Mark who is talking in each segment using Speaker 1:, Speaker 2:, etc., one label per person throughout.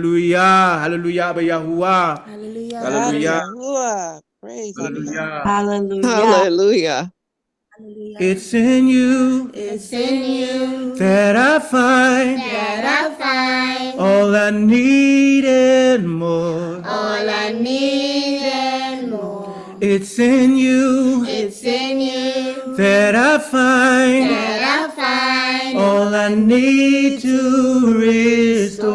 Speaker 1: Hallelujah. Hallelujah. Yahuah.
Speaker 2: Hallelujah.
Speaker 1: Hallelujah.
Speaker 3: Yahuah. Praise
Speaker 1: Hallelujah.
Speaker 3: Hallelujah.
Speaker 1: It's in you.
Speaker 2: It's in you
Speaker 1: that I find all I need and more.
Speaker 2: all I need and more.
Speaker 1: It's in you.
Speaker 2: It's in you
Speaker 1: that I find all I need to restore.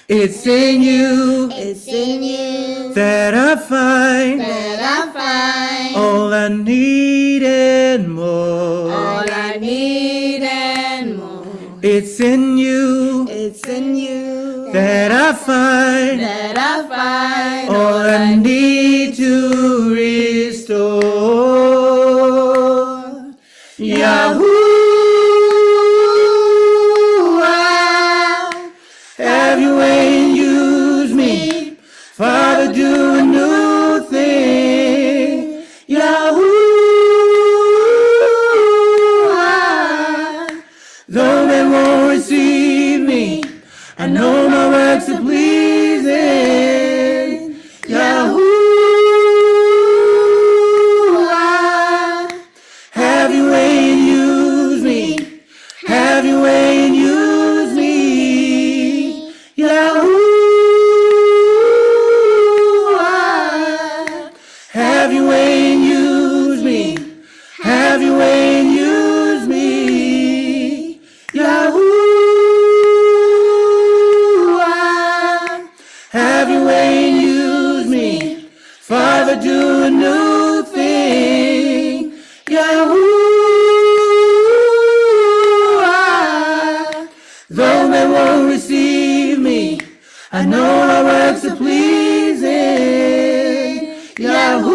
Speaker 1: It's in you.
Speaker 2: It's in you
Speaker 1: that I find all I need and more.
Speaker 2: all I need and more.
Speaker 1: It's in you.
Speaker 2: It's in you
Speaker 1: that I find all I need to restore. Yahuah, have your way and use me. Father, do a new thing. Yahuah, though they won't receive me, I know my works are pleasing. Yahuah, have your way and use me. Have your way and use me. Yahuah, have your way and use me. Have your way and use me. Yahuah, have your way and use me. Father, do a new thing. Yahuah, though they won't receive me, I know my works are pleasing. Yahuah,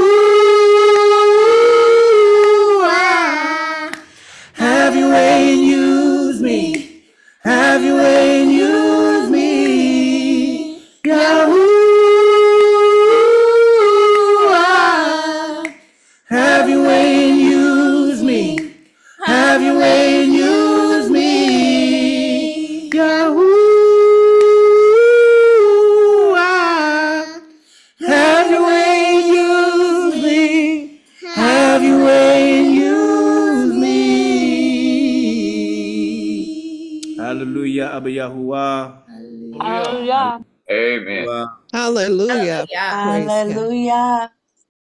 Speaker 1: have your way and use me. Have your way and use me. Yahuah, have your way and use me. Have your way and use me. Yahuah, have your way and use me. Have your way and use me. Hallelujah, Abba Yahuah.
Speaker 4: Hallelujah.
Speaker 5: Amen.
Speaker 3: Hallelujah. Praise God.
Speaker 4: Hallelujah.